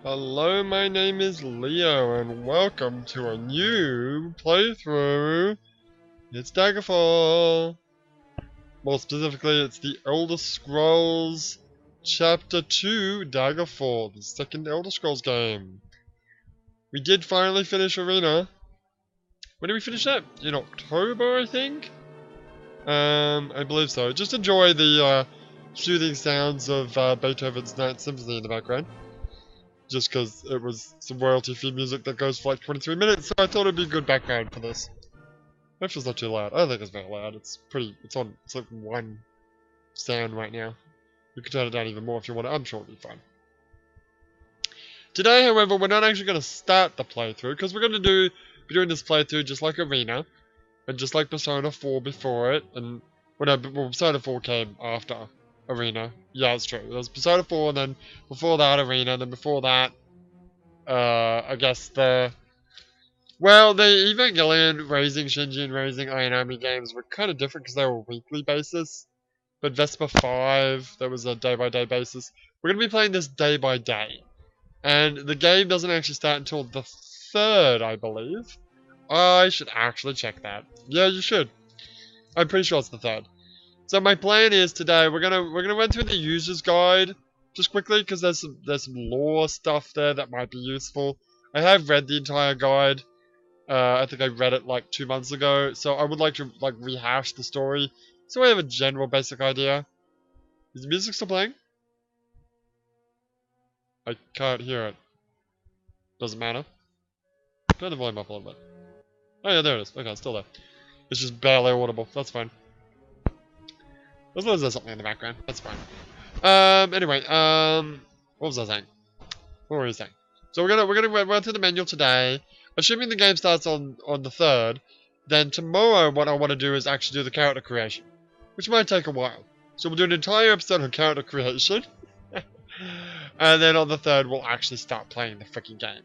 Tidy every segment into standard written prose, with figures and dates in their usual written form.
Hello, my name is Leo, and welcome to a new playthrough. It's Daggerfall. More specifically, it's the Elder Scrolls Chapter 2 Daggerfall, the second Elder Scrolls game. We did finally finish Arena. When did we finish that? In October, I think? I believe so. Just enjoy the soothing sounds of Beethoven's Ninth Symphony in the background. Just because it was some royalty-free music that goes for like 23 minutes, so I thought it'd be good background for this. Hopefully it's not too loud. I don't think it's very loud. It's like one sound right now. You can turn it down even more if you want. I'm sure it'll be fine. Today, however, we're not actually going to start the playthrough, because we're going to be doing this playthrough just like Arena, and just like Persona 4 before it, and well, Persona 4 came after Arena. Yeah, it's true. There was Persona 4, and then before that Arena, and then before that, I guess the Evangelion, Raising Shinji, and Raising Ayanami games were kind of different because they were weekly basis. But Vesper 5, there was a day-by-day basis. We're going to be playing this day by day. And the game doesn't actually start until the 3rd, I believe. I should actually check that. Yeah, you should. I'm pretty sure it's the 3rd. So my plan is today we're gonna run through the user's guide just quickly because there's some lore stuff there that might be useful. I have read the entire guide. I think I read it like 2 months ago, so I would like to rehash the story so I have a general basic idea. Is the music still playing? I can't hear it. Doesn't matter. Turn the volume up a little bit. Oh yeah, there it is. Okay, it's still there. It's just barely audible. That's fine. As long as there's something in the background, that's fine. Anyway, what was I saying? What were we saying? So we're gonna run through the manual today. Assuming the game starts on the 3rd, then tomorrow what I want to do is actually do the character creation, which might take a while. So we'll do an entire episode on character creation, and then on the 3rd we'll actually start playing the freaking game.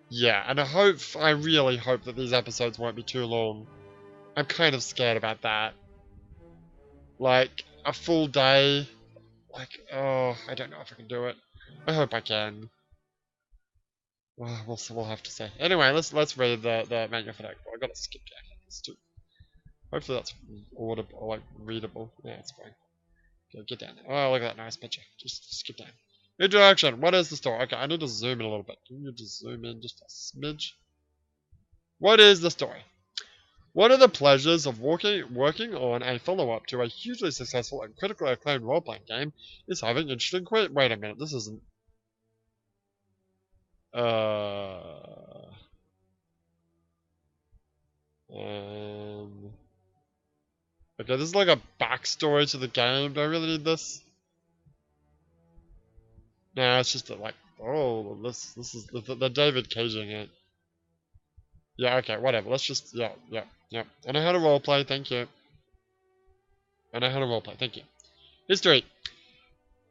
Yeah, and I really hope that these episodes won't be too long. I'm kind of scared about that. Like, a full day, oh, I don't know if I can do it. I hope I can. Well, we'll have to see. Anyway, let's read the manual for that. I gotta skip down. Hopefully that's audible, like readable. Yeah, it's fine. Okay, get down there. Oh, look at that nice picture. Just skip down. Introduction. What is the story? Okay, I need to zoom in a little bit. Can you just zoom in just a smidge? What is the story? One of the pleasures of working on a follow-up to a hugely successful and critically acclaimed role-playing game is having interesting wait a minute, this isn't... Okay, this is like a backstory to the game. Do I really need this? Nah, it's just like, oh, this is the David Caging it. Yeah, okay, whatever. Let's just, yeah. I know how to roleplay, thank you. I know how to roleplay, thank you. History.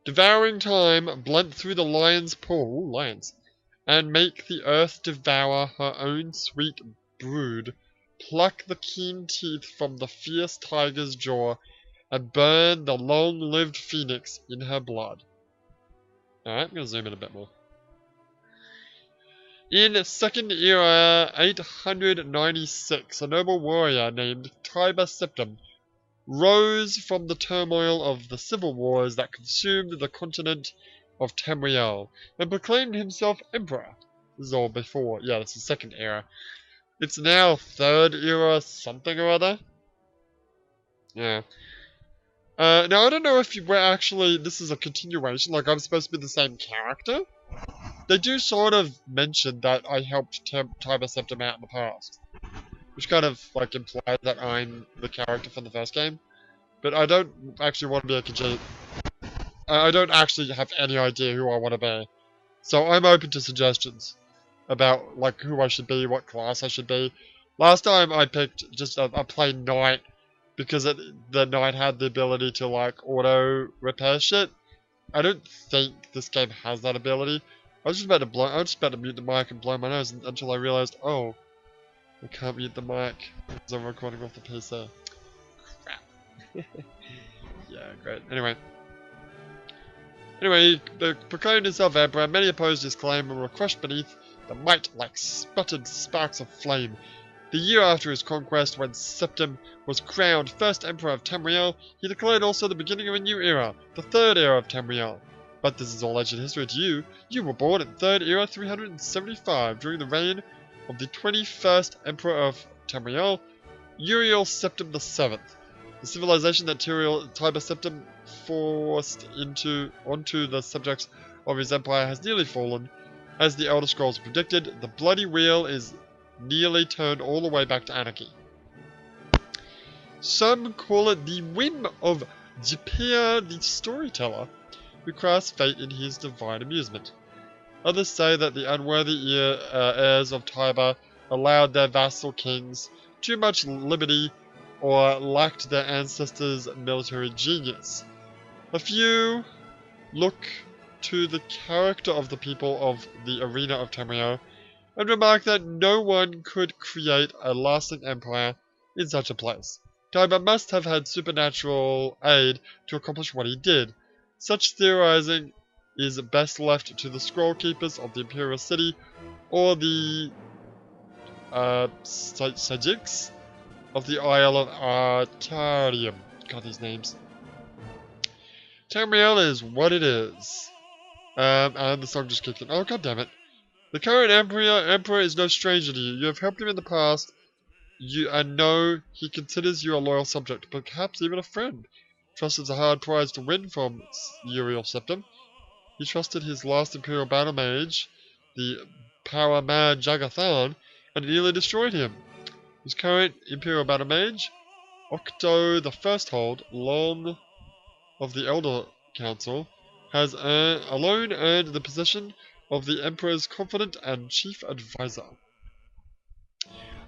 Devouring time, blunt through the lion's pool, lions, and make the earth devour her own sweet brood. Pluck the keen teeth from the fierce tiger's jaw, and burn the long-lived phoenix in her blood. Alright, I'm going to zoom in a bit more. In Second Era 896, a noble warrior named Tiber Septim rose from the turmoil of the civil wars that consumed the continent of Tamriel and proclaimed himself emperor. This is all before, yeah, this is Second Era. It's now Third Era something or other. Yeah. Now, I don't know if we're actually, this is a continuation, like I'm supposed to be the same character. They do sort of mention that I helped Tiber Septim out in the past, which kind of like implies that I'm the character from the first game. But I don't actually want to be a Khajiit. I don't actually have any idea who I want to be. So I'm open to suggestions about like who I should be, what class I should be. Last time I picked just a plain knight because the knight had the ability to like auto repair shit. I don't think this game has that ability. I was just about to mute the mic and blow my nose until I realized, oh, I can't mute the mic because I'm recording off the PC. Crap. Yeah, great. Anyway. Anyway, the proclaimed himself emperor. Many opposed his claim and were crushed beneath the might like sputtered sparks of flame. The year after his conquest, when Septim was crowned first emperor of Tamriel, he declared also the beginning of a new era, the third era of Tamriel. But this is all ancient history to you. You were born in third era 375 during the reign of the 21st emperor of Tamriel, Uriel Septim VII. The civilization that Tiber Septim forced onto the subjects of his empire has nearly fallen. As the Elder Scrolls predicted, the bloody wheel is nearly turned all the way back to anarchy. Some call it the whim of Jipir the storyteller, who crafts fate in his divine amusement. Others say that the unworthy heirs of Tiber allowed their vassal kings too much liberty or lacked their ancestors' military genius. A few look to the character of the people of the arena of Tamriel and remark that no one could create a lasting empire in such a place. Tiber must have had supernatural aid to accomplish what he did. Such theorizing is best left to the scroll keepers of the imperial city or the Sajiks of the Isle of Artarium. God, these names. Tamriel is what it is. And the song just kicked in. Oh, god damn it. The current emperor is no stranger to you. You have helped him in the past. I know he considers you a loyal subject, perhaps even a friend. Trust is a hard prize to win from Uriel Septim. He trusted his last imperial battle mage, the power mad Jagathan, and nearly destroyed him. His current imperial battle mage, Octo the Firsthold, Long of the Elder Council, has alone earned the position of the Emperor's confidant and chief advisor.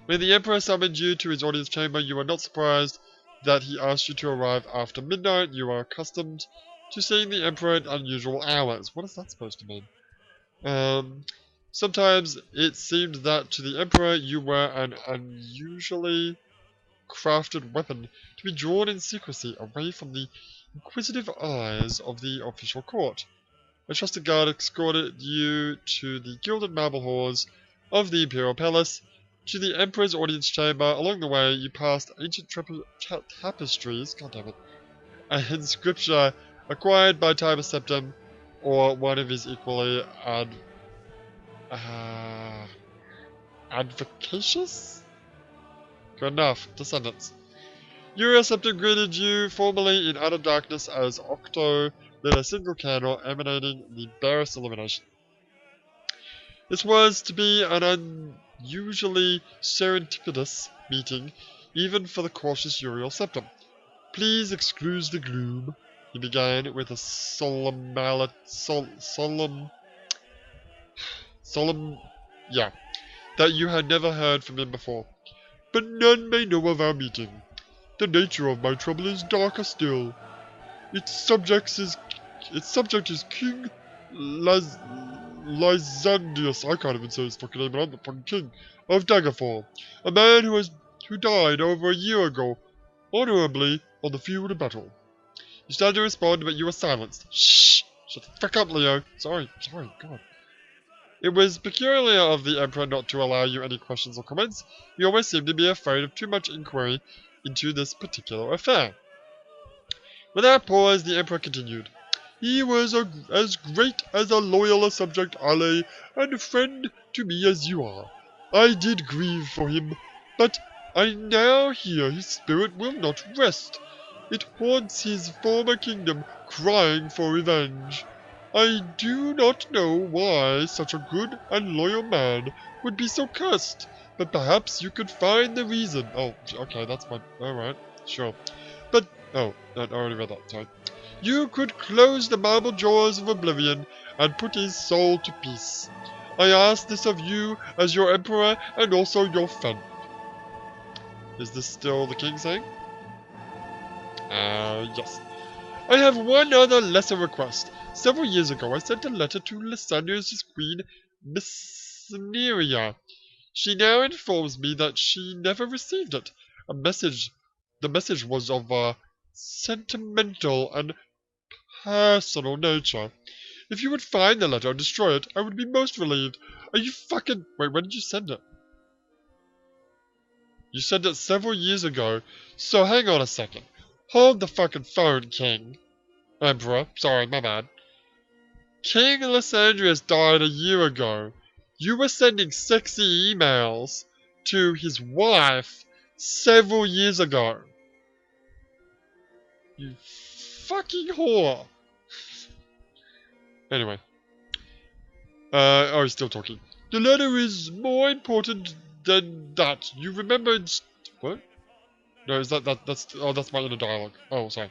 When the Emperor summoned you to his audience chamber, you were not surprised that he asked you to arrive after midnight. You are accustomed to seeing the Emperor at unusual hours. What is that supposed to mean? Sometimes it seemed that to the Emperor you were an unusually crafted weapon to be drawn in secrecy away from the inquisitive eyes of the official court. A trusted guard escorted you to the gilded marble halls of the Imperial Palace, to the Emperor's audience chamber. Along the way, you passed ancient tapestries, and scripture acquired by Tiber Septim, or one of his equally advocacious? Good enough. Descendants. Uriel Septim greeted you formally in utter darkness as Octo lit a single candle emanating the barest illumination. This was to be an unusually serendipitous meeting, even for the cautious Uriel Septim. Please excuse the gloom, he began with a solemn, that you had never heard from him before. But none may know of our meeting. The nature of my trouble is darker still. Its subject is King Lysandius. I can't even say his fucking name, but I'm the fucking king of Daggerfall. A man who died over a year ago, honorably on the field of battle. You started to respond, but you were silenced. Shh! Shut the fuck up, Leo. Sorry, God. It was peculiar of the Emperor not to allow you any questions or comments. He always seemed to be afraid of too much inquiry into this particular affair. Without pause, the Emperor continued. He was as great as a loyal subject, ally, and a friend to me as you are. I did grieve for him, but I now hear his spirit will not rest. It haunts his former kingdom, crying for revenge. I do not know why such a good and loyal man would be so cursed, but perhaps you could find the reason. Oh, okay, that's fine. Alright, sure. But, I already read that, sorry. You could close the marble jaws of oblivion and put his soul to peace. I ask this of you as your emperor and also your friend. Is this still the king saying? Yes. I have one other lesser request. Several years ago, I sent a letter to Lysandrius' queen, Messneria. She now informs me that she never received it. The message was of a sentimental and personal nature. If you would find the letter and destroy it, I would be most relieved. Are you fucking... Wait, when did you send it? You sent it several years ago, so hang on a second. Hold the fucking phone, King. Emperor, sorry, my bad. King Lysandrius died a year ago. You were sending sexy emails to his wife several years ago. You fucking whore. Anyway. Oh, he's still talking. The letter is more important than that. You remember... What? No, is that's... Oh, that's my inner dialogue. Oh, sorry.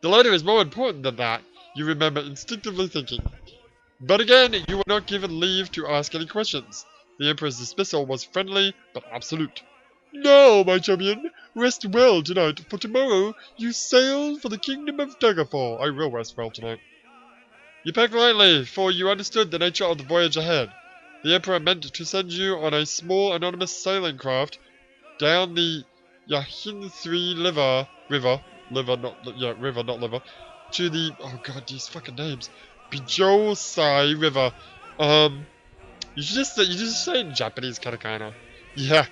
The letter is more important than that, you remember instinctively thinking. But again, you were not given leave to ask any questions. The Emperor's dismissal was friendly, but absolute. Now, my champion, rest well tonight, for tomorrow you sail for the kingdom of Daggerfall. I will rest well tonight. You packed lightly, for you understood the nature of the voyage ahead. The Emperor meant to send you on a small anonymous sailing craft down the Yahinthri river, to the, oh god, these fucking names, Bijosai River. You just say it in Japanese, kinda. Yeah,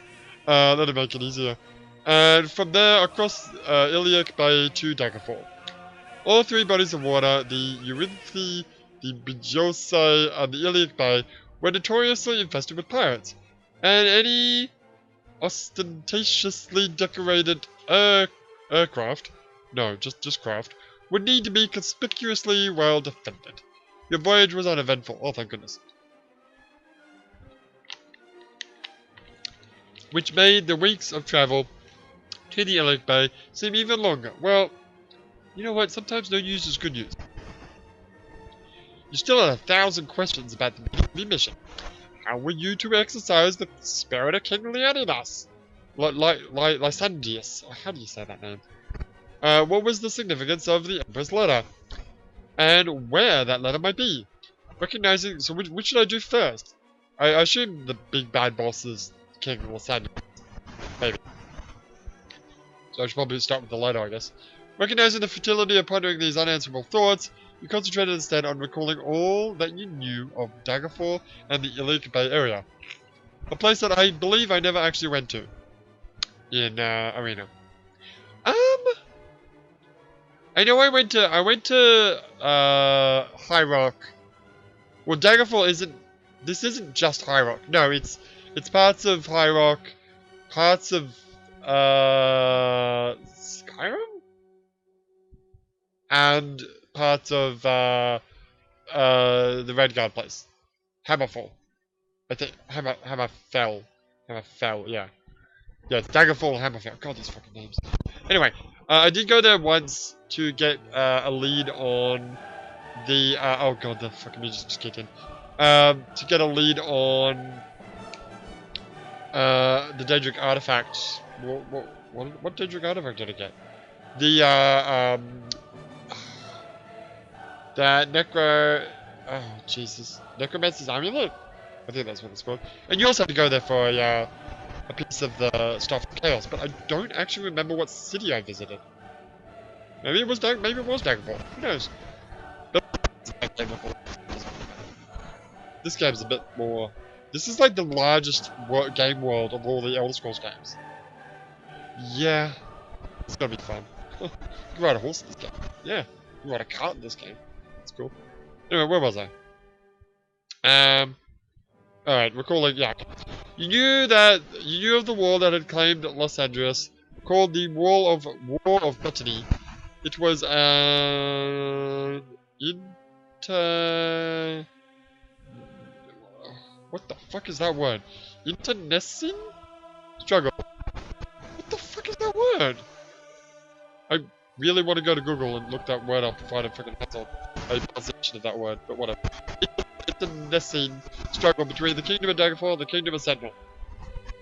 that'll make it easier. And from there, across Iliac Bay to Daggerfall. All three bodies of water, the Eurynthe, the Bijosai, and the Iliac Bay, were notoriously infested with pirates. And any ostentatiously decorated aircraft, no, just craft, would need to be conspicuously well defended. Your voyage was uneventful, oh thank goodness. Which made the weeks of travel to the Iliac Bay seem even longer. Well, you know what, sometimes no news is good news. You still had 1,000 questions about the beginning of your mission. How were you to exercise the spirit of King Leonidas? Lysandius. How do you say that name? What was the significance of the Emperor's letter? And where that letter might be? Recognizing... So which should I do first? I assume the big bad boss is King Lysandius. Maybe. So I should probably start with the letter, I guess. Recognizing the futility of pondering these unanswerable thoughts, you concentrated instead on recalling all that you knew of Daggerfall and the Iliac Bay area. A place that I believe I never actually went to. In, Arena. I know I went to, High Rock. Well, Daggerfall this isn't just High Rock. No, it's parts of High Rock, parts of, Skyrim? And parts of, the Redguard place. Hammerfall. I think, Hammerfell, yeah. Yeah, it's Daggerfall and Hammerfell. God, these fucking names. Anyway, I did go there once to get a lead on the... oh god, the fucking music just kicked in. To get a lead on the Daedric artifact. What Daedric artifact did I get? The Necro... Oh, Jesus. Necromancer's Amulet? I think that's what it's called. And you also have to go there for a piece of the Staff of Chaos, but I don't actually remember what city I visited. Maybe it was Daggerfall. Who knows? This game's a bit more... This is like the largest game world of all the Elder Scrolls games. Yeah. It's gonna be fun. You can ride a horse in this game. Yeah. You can ride a cart in this game. That's cool. Anyway, where was I? Alright, recalling, yeah. You knew of the wall that had claimed Lysandrius, called the War of Brittany. It was what the fuck is that word? Internecine struggle. What the fuck is that word? I really want to go to Google and look that word up to find a fucking pronunciation of that word, but whatever. Internecine struggle between the Kingdom of Daggerfall and the Kingdom of Sentinel.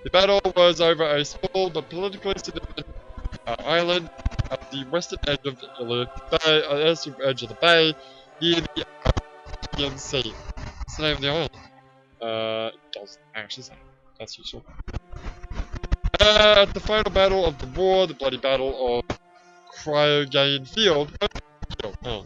The battle was over a small but politically significant island at the western edge of the bay, near the Aegean Sea. What's the name of the island? It doesn't actually say. That's useful. At the final battle of the war, the bloody battle of Cryogane Field, Oh.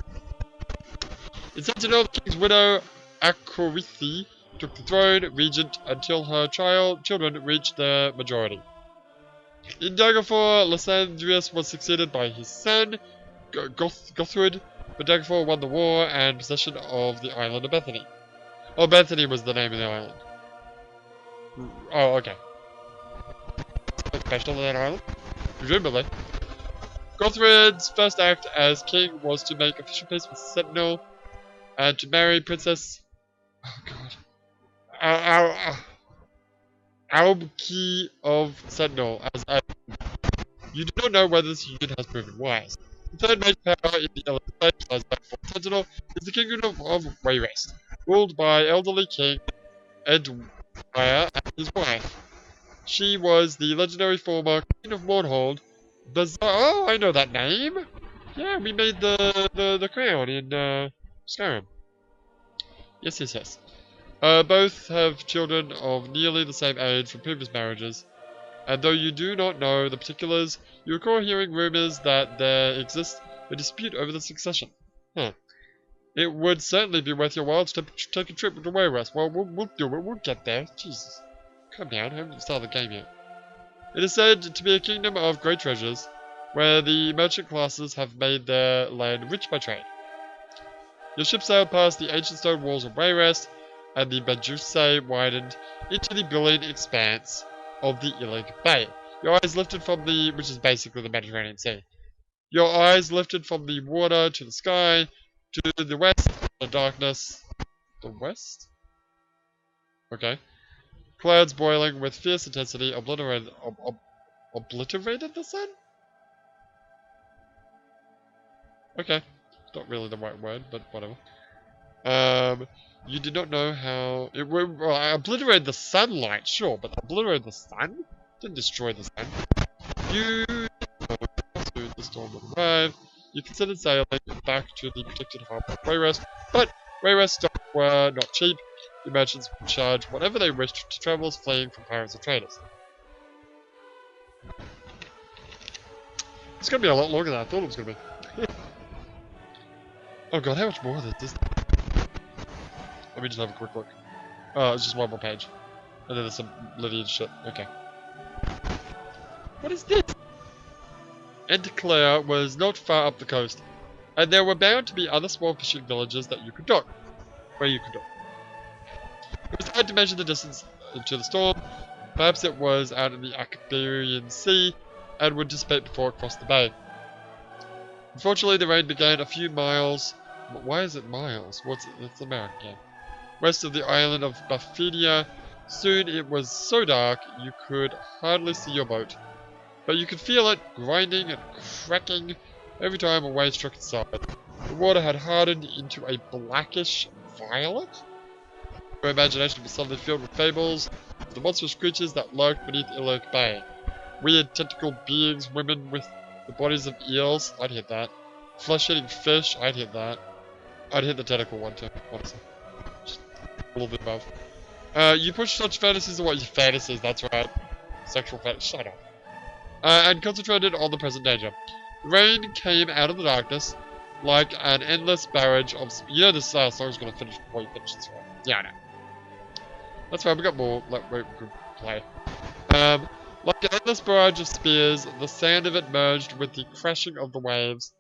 It's said to know the king's widow, Akorithi, took the throne, regent, until her children reached their majority. In Daggerfall, Lysandrius was succeeded by his son, Gothred, but Daggerfall won the war and possession of the island of Bethany. Oh, Bethany was the name of the island. Oh, okay. Special on that island? Presumably. Gothred's first act as king was to make official peace with Sentinel and to marry Princess... Oh, God. Albki of Sentinel as a... You do not know whether this union has proven wise. The third major power in the Elite State, besides that for Sentinel, is the Kingdom of Wayrest, ruled by elderly King Edwire and his wife. She was the legendary former Queen of Mournhold. Oh, I know that name! Yeah, we made the crown in Skyrim. Yes. Both have children of nearly the same age from previous marriages, and though you do not know the particulars, you recall hearing rumors that there exists a dispute over the succession. Huh. It would certainly be worth your while to take a trip to Wayrest. Well, we'll do it. We'll get there. Jesus. Calm down. I haven't started the game yet. It is said to be a kingdom of great treasures, where the merchant classes have made their land rich by trade. Your ship sailed past the ancient stone walls of Wayrest, and the Bajuse widened into the brilliant expanse of the Illig Bay. Your eyes lifted from the, which is basically the Mediterranean Sea. Your eyes lifted from the water to the sky, to the west, the darkness. The west? Okay. Clouds boiling with fierce intensity obliterated the sun? Okay. Not really the right word, but whatever. You did not know how... I obliterated the sunlight, sure, but obliterated the sun? Didn't destroy the sun. You didn't know how soon the storm would arrive. You considered sailing back to the protected harbour of Wayrest, but Wayrest stocks were not cheap. The merchants would charge whatever they wished to travellers fleeing from pirates or traders. It's going to be a lot longer than I thought it was going to be. Oh god, how much more of this is there? Let me just have a quick look. Oh, it's just one more page. And then there's some lineage shit. Okay. What is this? Entclair was not far up the coast, and there were bound to be other small fishing villages that you could dock. Where you could dock. It was hard to measure the distance to the storm. Perhaps it was out in the Acberian Sea, and would dissipate before it crossed the bay. Unfortunately, the rain began a few miles... Why is it miles? That's the American game. West of the island of Baffidia. Soon it was so dark you could hardly see your boat. But you could feel it grinding and cracking every time a wave struck its side. The water had hardened into a blackish violet? Your imagination was suddenly filled with fables of the monstrous creatures that lurked beneath Illic Bay. Weird tentacled beings, women with the bodies of eels, I'd hit that. Flesh-eating fish, I'd hit that. I'd hit the tentacle one too, honestly. Just a little bit above. You push such fantasies away. Your fantasies, that's right. Sexual fantasies, shut up. And concentrated on the present danger. The rain came out of the darkness like an endless barrage of... You know this song's gonna finish before you finish this, right? Yeah, I know. That's fine, we got more. We can play. Like an endless barrage of spears, the sound of it merged with the crashing of the waves,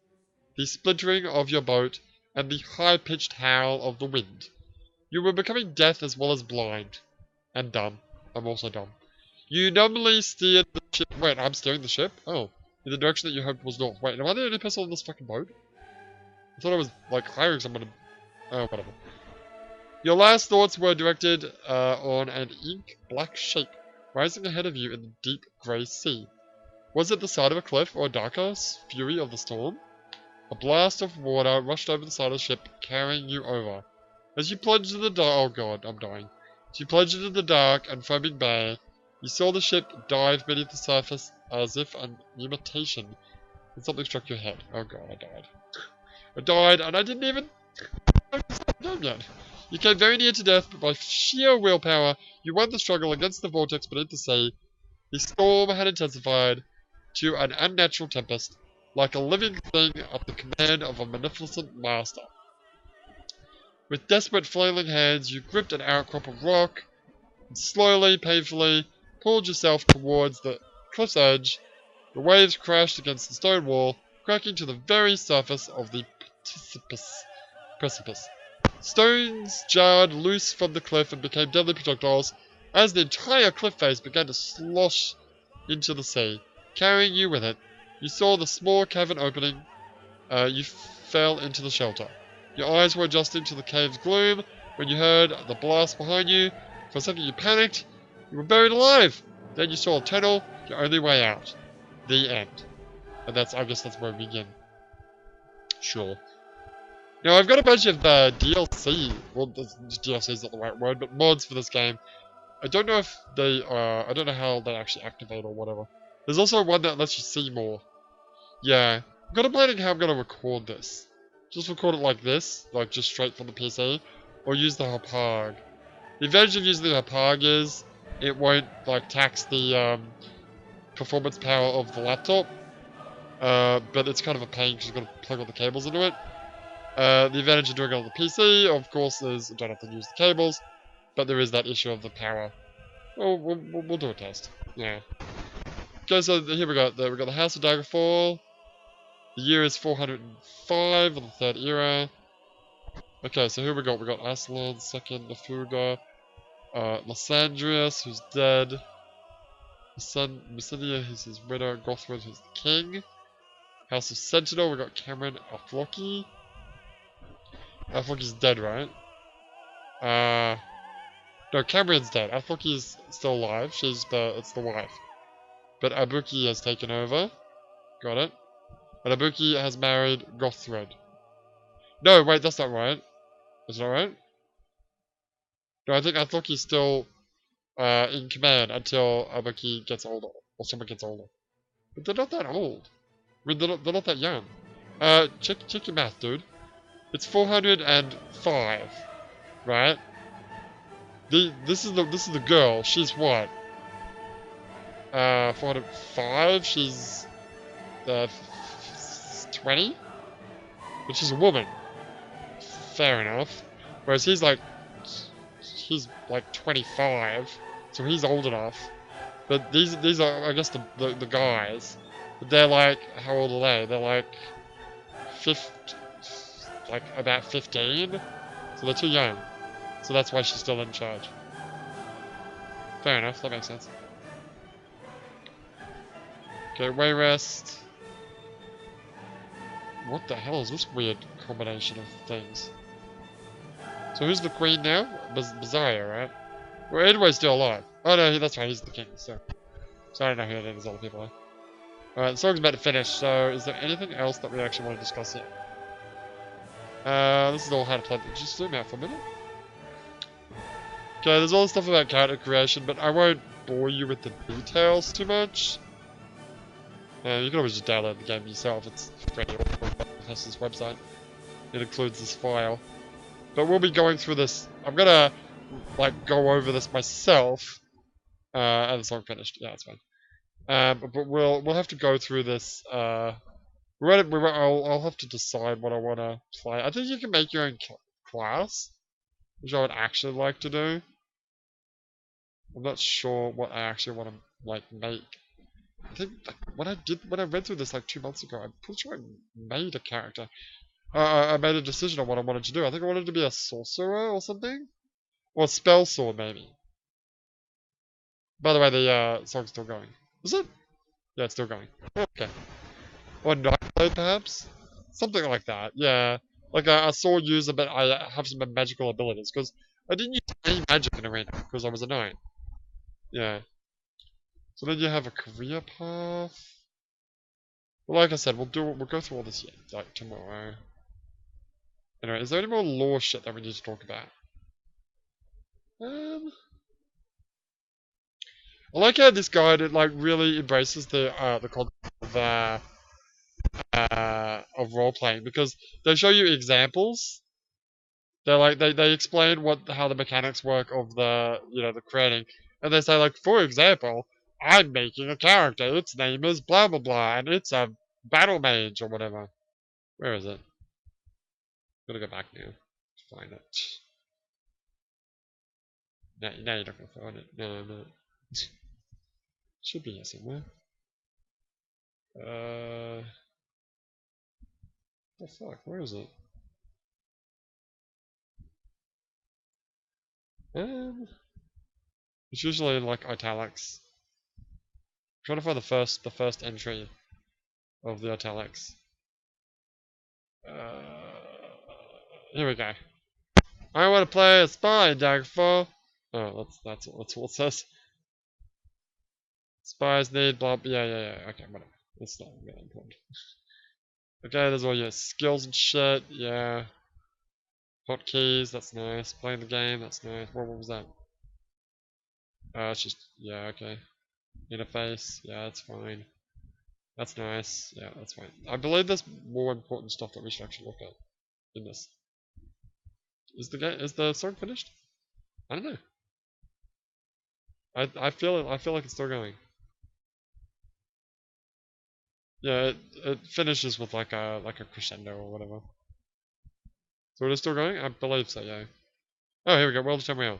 the splintering of your boat, and the high-pitched howl of the wind. You were becoming deaf as well as blind. And dumb. I'm also dumb. You numbly steered the ship... Wait, I'm steering the ship? Oh. In the direction that you hoped was north. Wait, am I the only person on this fucking boat? I thought I was, like, hiring someone to... Oh, whatever. Your last thoughts were directed on an ink-black shape rising ahead of you in the deep grey sea. Was it the side of a cliff or a darker fury of the storm? A blast of water rushed over the side of the ship, carrying you over. As you plunged into the dark... Oh god, I'm dying. As you plunged into the dark and foaming bay, you saw the ship dive beneath the surface as if an imitation, and something struck your head. Oh god, I died. I died, and I didn't even... yet. You came very near to death, but by sheer willpower, you won the struggle against the vortex beneath the sea. The storm had intensified to an unnatural tempest, like a living thing at the command of a magnificent master. With desperate flailing hands, you gripped an outcrop of rock, and slowly, painfully, pulled yourself towards the cliff's edge. The waves crashed against the stone wall, cracking to the very surface of the precipice. Stones jarred loose from the cliff and became deadly projectiles as the entire cliff face began to slosh into the sea, carrying you with it. You saw the small cavern opening. You fell into the shelter. Your eyes were adjusting to the cave's gloom when you heard the blast behind you. For a second you panicked. You were buried alive. Then you saw a tunnel, your only way out. The end. And I guess that's where we begin. Sure. Now, I've got a bunch of DLC. Well, DLC is not the right word, but mods for this game. I don't know if they I don't know how they actually activate or whatever. There's also one that lets you see more. Yeah. I'm kind of planning how I'm going to record this. Just record it like this, like just straight from the PC, or use the Hapag. The advantage of using the Hapag is it won't like tax the performance power of the laptop, but it's kind of a pain because you've got to plug all the cables into it. The advantage of doing it on the PC, of course, is you don't have to use the cables, but there is that issue of the power. Well, we'll do a test. Yeah. Okay, so here we go. We got the House of Daggerfall. The year is 405 of the Third Era. Okay, so here we got Aslan, second, Nafuga, Lysandrius, who's dead. Mycinia, who's his widow, Gothred, who's the king. House of Sentinel, we got Cameron Afloki. Afloki's dead, right? No, Cameron's dead. Afloki's still alive. It's the wife. But Abuki has taken over. Got it. And Abuki has married Gothred. No, wait, that's not right. Is that right? No, I think Afloki's still in command until Abuki gets older. Or someone gets older. But they're not that old. I mean, they're not that young. Check your math, dude. It's 405, right? This is the girl. She's what? 405. She's 20, but she's a woman. Fair enough. Whereas he's like 25, so he's old enough. But these are, I guess, the guys. But they're like, how old are they? They're like about 15. So they're too young. So that's why she's still in charge. Fair enough, that makes sense. Okay, Wayrest. What the hell is this weird combination of things? So who's the queen now? Baziah, right? Well, Edward's still alive. Oh no, that's right, he's the king, so I don't know who any of these other people are. Alright, the song's about to finish, so is there anything else that we actually want to discuss here? This is all how to play. Just zoom out for a minute. Okay, there's all the stuff about character creation, but I won't bore you with the details too much. You can always just download the game yourself. It's free on Bethesda's website. It includes this file. But we'll be going through this. I'm gonna go over this myself. And the song finished. Yeah, it's fine. But we'll have to go through this. I'll have to decide what I want to play. I think you can make your own class, which I would actually like to do. I'm not sure what I actually want to make. I think when I read through this 2 months ago, I'm pretty sure I made a character. I made a decision on what I wanted to do. I think I wanted to be a sorcerer or something, or a spell sword maybe. By the way, the song's still going. Is it? Yeah, it's still going. Okay. Or Nightblade, perhaps? Something like that, yeah. Like a sword user, but I have some magical abilities, because I didn't use any magic in Arena, because I was a knight. Yeah. So then you have a career path. Well, like I said, we'll go through all this tomorrow. Anyway, is there any more lore shit that we need to talk about? I like how this guide really embraces the concept of role playing, because they show you examples. They explain how the mechanics work of the creating, and they say for example, I'm making a character. Its name is blah blah blah, and it's a Battle Mage or whatever. Where is it? Gotta go back now to find it. No, you're not gonna find it. No, I'm not. Should be here somewhere. The fuck? Where is it? It's usually in like italics. I'm trying to find the first entry of the italics. Here we go. I want to play a spy in Daggerfall. Oh, that's what it says. Spies need blah. Yeah. Okay, whatever. It's not really important. Okay, there's all your skills and shit. Yeah. Hotkeys. That's nice. Playing the game. That's nice. What was that? It's just yeah. Okay. Interface. Yeah, that's fine. That's nice. Yeah, that's fine. I believe there's more important stuff that we should actually look at in this. Is the song finished? I don't know. I feel like it's still going. Yeah, it finishes with like a crescendo or whatever. So it is still going? I believe so, yeah. Oh, here we go. World of Tamriel.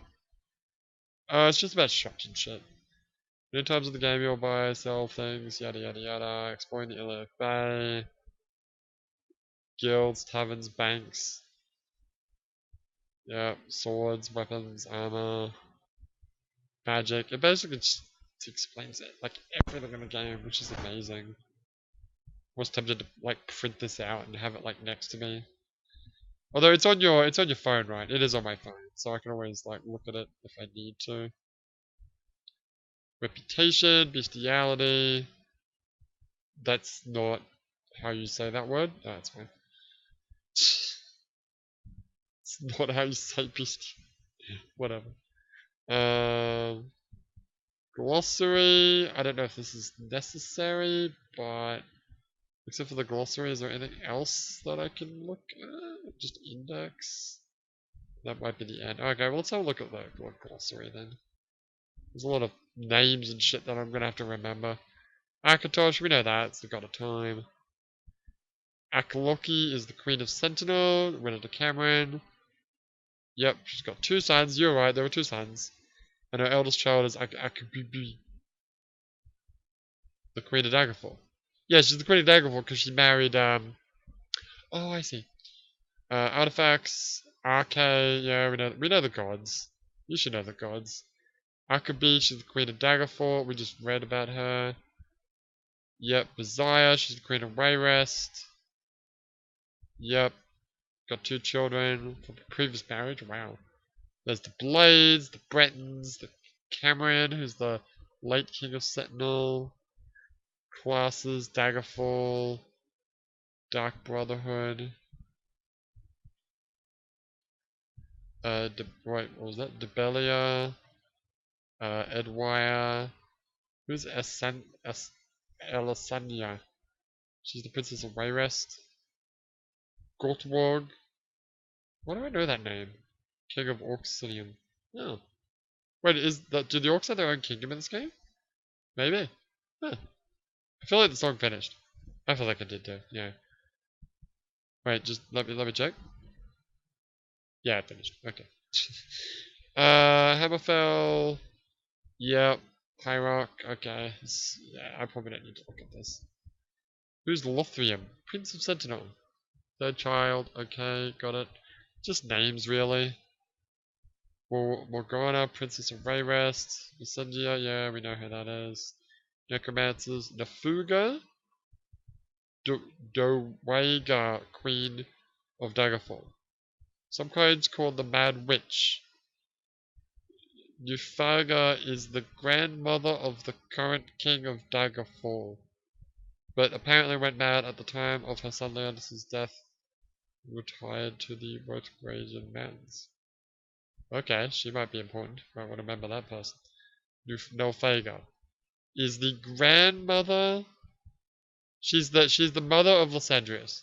It's just about shops and shit. Many times in the game you'll buy, sell things, yada yada yada, exploring the Illic Bay, guilds, taverns, banks. Yeah, swords, weapons, armor, magic. It basically just explains it, like everything in the game, which is amazing. I was tempted to like print this out and have it like next to me. Although it's on your phone, right? It is on my phone, so I can always like look at it if I need to. Reputation, bestiality. That's not how you say that word. No, that's fine. It's not how you say beast. Whatever. Glossary. I don't know if this is necessary, but except for the glossary, is there anything else that I can look at? Just index. That might be the end. Okay, well let's have a look at the glossary then. There's a lot of names and shit that I'm gonna have to remember. Akatosh, we know that, it's the god of time. Akaloki is the queen of Sentinel, winner to Cameron. Yep, she's got 2 sons, you're right, there were 2 sons. And her eldest child is Akabibi, the queen of Daggerfall. Yeah, she's the queen of Daggerfall because she married, oh, I see. Artifacts, RK, yeah, we know the gods. You should know the gods. Akabi, she's the queen of Daggerfall, we just read about her. Yep, Baziah, she's the queen of Wayrest. Yep, got 2 children from a previous marriage, wow. There's the Blades, the Bretons, the Cameron, who's the late king of Sentinel. Classes, Daggerfall, Dark Brotherhood. Wait, what was that? Debelia, Edwire. Who's Elisania? She's the princess of Wayrest. Gortwog. Why do I know that name? King of Orcsinium. Oh. Wait, do the orcs have their own kingdom in this game? Maybe. Huh. I feel like the song finished. I feel like it did too, yeah. Wait, just let me check. Yeah, it finished. Okay. Hammerfell. Yep. Pyrock. Okay. Yeah, I probably don't need to look at this. Who's Lothrium? Prince of Sentinel. Third child. Okay, got it. Just names, really. Morgana, Princess of Wayrest. Vicendia, yeah, we know who that is. Necromancers. Nafuga. Dowega, Queen of Daggerfall. Some coins called the Mad Witch. Nufaga is the grandmother of the current king of Daggerfall, but apparently went mad at the time of her son Leandus' death and retired to the Rotgradian Mountains. Okay, she might be important. Might want to remember that person. Nufaga is the grandmother. She's the mother of Lysandrius.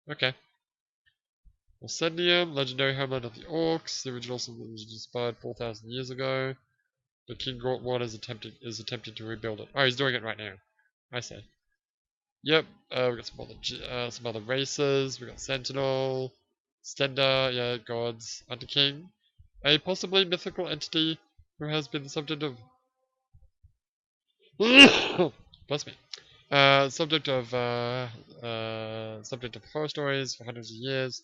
Okay. Lysandrium, legendary homeland of the Orcs. The original city was inspired 4,000 years ago. But King Gortwon is attempting to rebuild it. Oh, he's doing it right now. I see. Yep, we got some other races. We got Sentinel, Stender, yeah, gods, Hunter King, a possibly mythical entity who has been the subject of bless me, subject of horror stories for hundreds of years.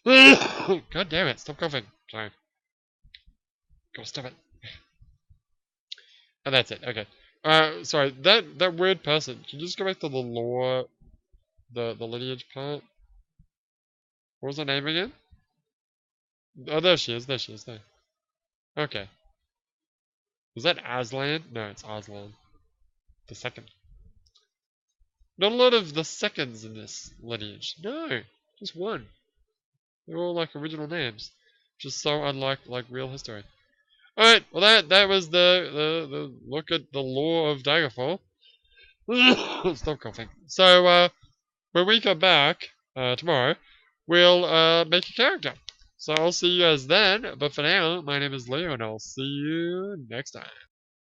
God damn it! Stop coughing. Sorry. Go stop it. And that's it. Okay. Sorry. That weird person. Can you just go back to the lore, the lineage part? What was her name again? Oh, there she is. There she is. There. Okay. Was that Aslan? No, it's Aslan. The second. Not a lot of the seconds in this lineage. No, just one. They're all like original names. Just so unlike like real history. Alright, well that was the look at the lore of Daggerfall. Stop coughing. So when we come back tomorrow, we'll make a character. So I'll see you guys then, but for now, my name is Leo and I'll see you next time.